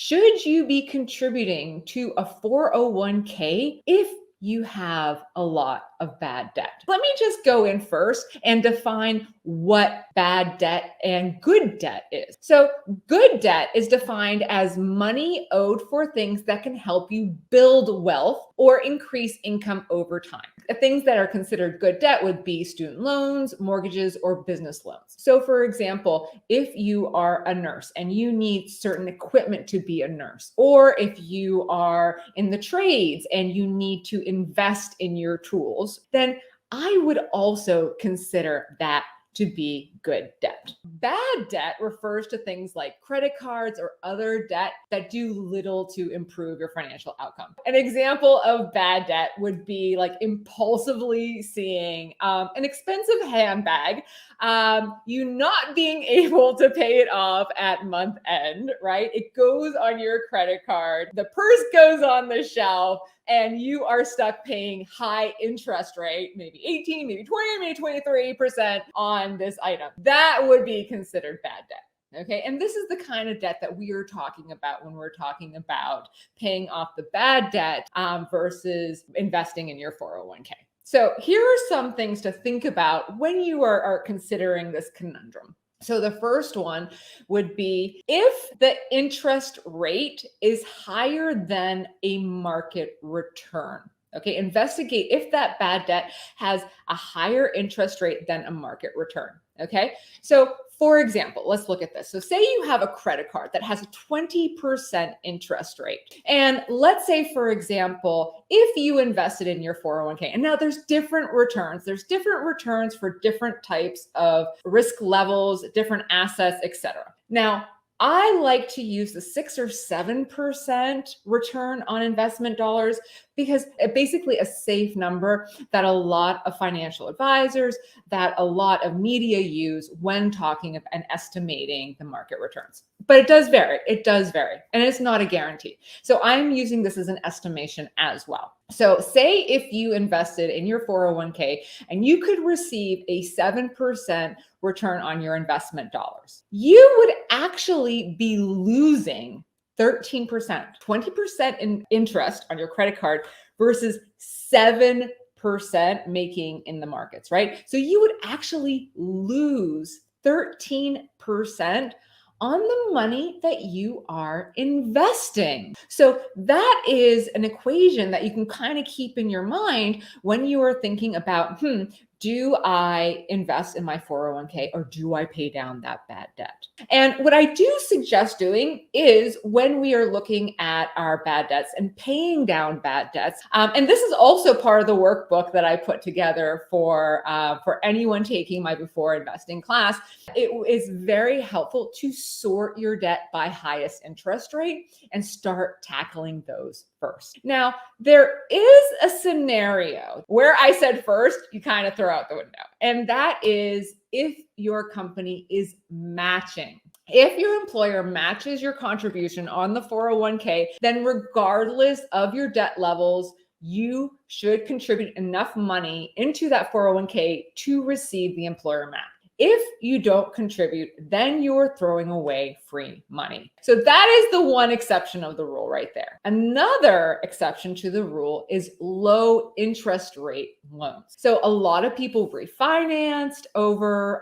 Should you be contributing to a 401k if you have a lot of bad debt? Let me just go in first and define what bad debt and good debt is. So good debt is defined as money owed for things that can help you build wealth or increase income over time. The things that are considered good debt would be student loans, mortgages, or business loans. So for example, if you are a nurse and you need certain equipment to be a nurse, or if you are in the trades and you need to invest in your tools, then I would also consider that to be good debt. Bad debt refers to things like credit cards or other debt that do little to improve your financial outcome. An example of bad debt would be like impulsively seeing an expensive handbag, you not being able to pay it off at month end, right? It goes on your credit card, the purse goes on the shelf, and you are stuck paying high interest rate, maybe 18, maybe 20, maybe 23% on this item. That would be considered bad debt. Okay. And this is the kind of debt that we are talking about when we're talking about paying off the bad debt versus investing in your 401k. So here are some things to think about when you are considering this conundrum. So the first one would be if the interest rate is higher than a market return. Okay, investigate if that bad debt has a higher interest rate than a market return. Okay, so for example, let's look at this. So say you have a credit card that has a 20% interest rate. And let's say, for example, if you invested in your 401k, and now there's different returns. There's different returns for different types of risk levels, different assets, etc. Now, I like to use the 6 or 7% return on investment dollars because it's basically a safe number that a lot of financial advisors, that a lot of media use when talking and estimating the market returns. But it does vary. It does vary. And it's not a guarantee. So I'm using this as an estimation as well. So say if you invested in your 401k and you could receive a 7% return on your investment dollars, you would actually be losing 13%, 20% in interest on your credit card versus 7% making in the markets, right? So you would actually lose 13% on the money that you are investing. So that is an equation that you can kind of keep in your mind when you are thinking about, do I invest in my 401k or do I pay down that bad debt? And what I do suggest doing is when we are looking at our bad debts and paying down bad debts, and this is also part of the workbook that I put together for anyone taking my Before Investing class. It is very helpful to sort your debt by highest interest rate and start tackling those first. Now, there is a scenario where I said first, you kind of throw out the window, and that is if your company is matching. If your employer matches your contribution on the 401k, then regardless of your debt levels, you should contribute enough money into that 401k to receive the employer match. If you don't contribute, then you're throwing away free money. So that is the one exception of the rule right there. Another exception to the rule is low interest rate loans. So a lot of people refinanced over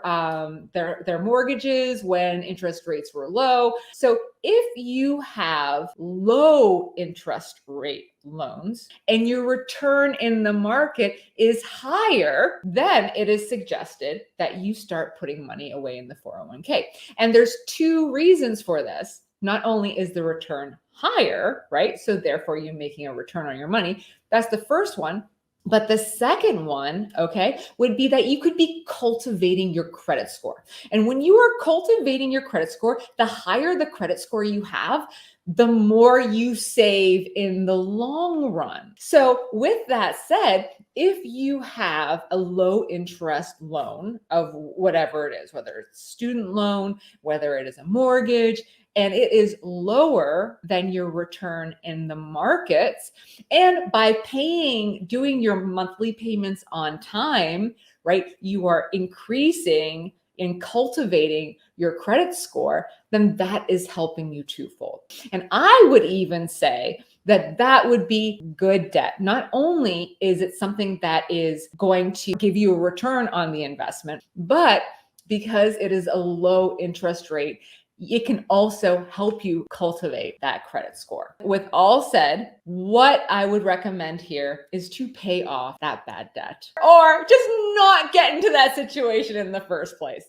their mortgages when interest rates were low. So if you have low interest rate loans and your return in the market is higher, then it is suggested that you start putting money away in the 401k. And there's two reasons for this. Not only is the return higher, right? So therefore you're making a return on your money. That's the first one. But the second one, okay, would be that you could be cultivating your credit score. And when you are cultivating your credit score, the higher the credit score you have, the more you save in the long run. So with that said, if you have a low interest loan of whatever it is, whether it's a student loan, whether it is a mortgage, and it is lower than your return in the markets, and by doing your monthly payments on time, right, you are increasing in cultivating your credit score, then that is helping you twofold. And I would even say that that would be good debt. Not only is it something that is going to give you a return on the investment, but because it is a low interest rate, it can also help you cultivate that credit score. With all said, what I would recommend here is to pay off that bad debt or just not get into that situation in the first place.